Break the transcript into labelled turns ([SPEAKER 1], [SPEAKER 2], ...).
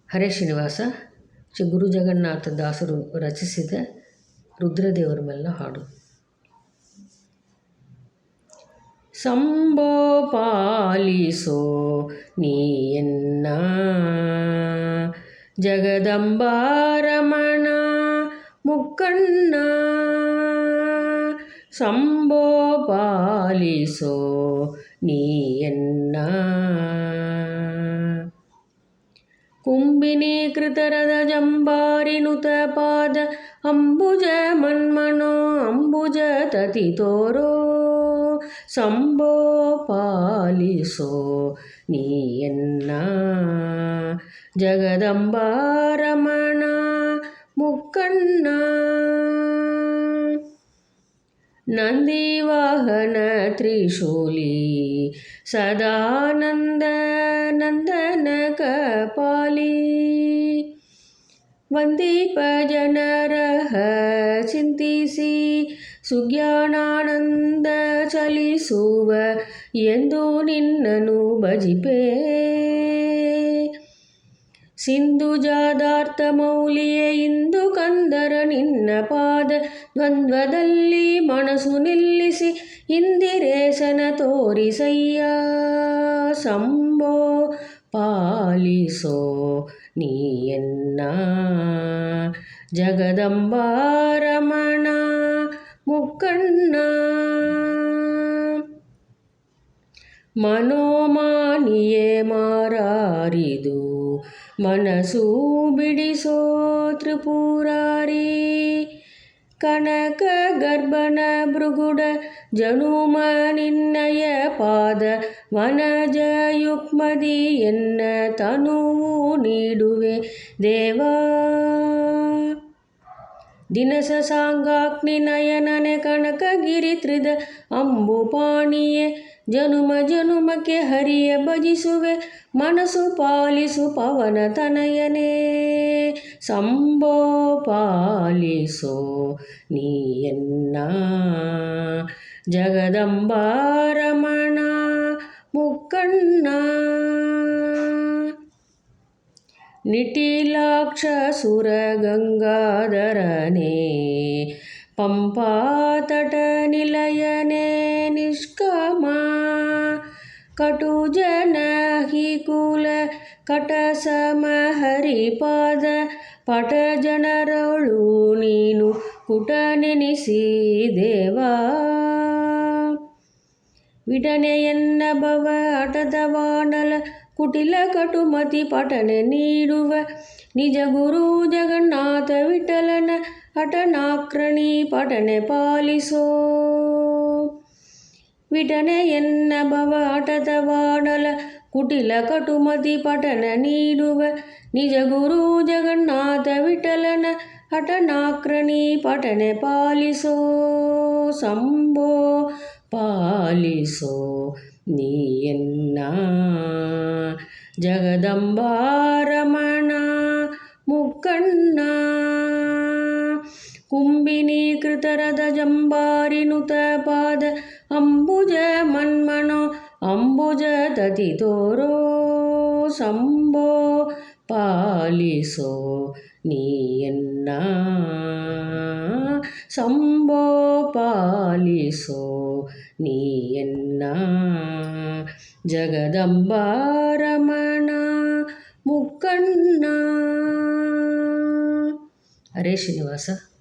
[SPEAKER 1] ಹರೇ ಶ್ರೀನಿವಾಸ ಶ್ರೀ ಗುರು ಜಗನ್ನಾಥ ದಾಸರು ರಚಿಸಿದ ರುದ್ರದೇವರ ಮೇಲಿನ ಹಾಡು. ಸಂಭೋ ಪಾಲಿಸೋ ನೀಯನ್ನ ಜಗದಂಬಾರಮಣ ಮುಕ್ಕಣ್ಣ, ಸಂಭೋ ಪಾಲಿಸೋ ನೀಯನ್ನ ಕುಂಭಿನೀಕೃತರದ ಜಂಬಾರಿನುತ ಪಾದ ಅಂಬುಜ ಮನ್ಮನೋ ಅಂಬುಜ ತತಿ ತೋರೋ, ಸಂಭೋ ಪಾಲಿಸೋ ನೀಯನ್ನ ಜಗದಂಬಾರಮಣ ಮುಕ್ಕಣ್ಣ. ನಂದಿವಾಹನ ತ್ರಿಶೂಲಿ ಸದಾನಂದ ನಂದನ ಕಪಾಲಿ, ವಂದೀಪ ಜನರಹ ಚಿಂತಿಸಿ ಸುಜ್ಞಾನಾನಂದ ಚಲಿಸುವ ಎಂದು ನಿನ್ನನು ಭಜಿಪೆ. ಸಿಂಧು ಜಾದಾರ್ಥ ಮೌಲಿಯೇ ಇಂದು ಕಂದರ ನಿನ್ನ ಪಾದ ದ್ವಂದ್ವದಲ್ಲಿ ಮನಸ್ಸು ನಿಲ್ಲಿಸಿ ಇಂದಿರೇಶನ ತೋರಿಸಯ್ಯ, ಸಂಭೋ ಪಾಲಿಸೋ ನೀಯನ್ನ ಜಗದಂಬಾರಮಣ ಮುಕ್ಕಣ್ಣ. ಮನೋಮಾನಿಯೇ ಮಾರಾರಿದು ಮನಸ್ಸು ಬಿಡಿಸೋ ತ್ರಿಪುರಾರಿ, ಕನಕ ಗರ್ಭನ ಭೃಗುಡ ಜನುಮ ನಿನ್ನಯ ಪಾದ ವನಜ ಯುಕ್ಮದಿ ಎನ್ನ ತನುವು ನೀಡುವೆ ದೇವಾ. ದಿನಸ ಸಾಂಗಾಗ್ನಿ ನಯನನೆ ಕನಕಗಿರಿ ತ್ರಿದ ಅಂಬುಪಾಣಿಯೇ ಜನುಮ ಜನುಮಕ್ಕೆ ಹರಿಯ ಭಜಿಸುವೆ ಮನಸ್ಸು ಪಾಲಿಸು ಪವನ ತನಯನೇ, ಸಂಭೋ ಪಾಲಿಸೋ ನೀಯನ್ನ ಜಗದಂಬಾರಮಣ ಮುಕ್ಕಣ್ಣ. ನಿಟಿಲಾಕ್ಷ ಸುರ ಗಂಗಾಧರನೇ ಪಂಪಾತಟ ನಿಲಯನೇ ನಿಷ್ಕಾಮ, ಕಟುಜನ ಹಿಕುಲ ಕಟಸಮ ಹರಿಪಾದ ಪಟ ಜನರಳು ನೀನು ಕುಟ ನೆನೆಸಿ ದೇವಾ. ವಿಡನೆಯನ್ನ ಭವ ಹಠದ ವಾನಲ ಕುಟಿಲ ಕಟುಮತಿ ಪಟನೆ ನೀಡುವ ನಿಜ ಗುರು ಜಗನ್ನಾಥ ವಿಠಲನ ಹಠನಾಕ್ರಣಿ ಪಟನೆ ಪಾಲಿಸೋ. ವಿಡನೆಯನ್ನ ಭವ ಹಠದ ವಾನಲ ಕುಟಿಲ ಕಟುಮತಿ ಪಟನ ನೀಡುವ ನಿಜ ಗುರು ಜಗನ್ನಾಥ ವಿಠಲನ ಹಠನಾಕ್ರಣಿ ಪಟನೆ ಪಾಲಿಸೋ, ಸಂಭೋ ಪಾಲಿಸೋ ನೀಯನ್ನ ಜಗದಂಬಾರಮಣ ಮುಕ್ಕಣ್ಣ. ಕುಂಭಿನೀಕೃತರದ ಜಂಬಾರಿನುತ ಪಾದ ಅಂಬುಜ ಮನ್ಮನೋ ಅಂಬುಜ ತತಿ ತೋರೋ, ಸಂಭೋ ಪಾಲಿಸೋ ನೀಯನ್ನ ಸಂಭೋ ಪಾಲಿಸೋ ನೀಯನ್ನ ಜಗದಂಬಾರಮಣ ಮುಕ್ಕಣ್ಣ. ಹರೇ ಶ್ರೀನಿವಾಸ.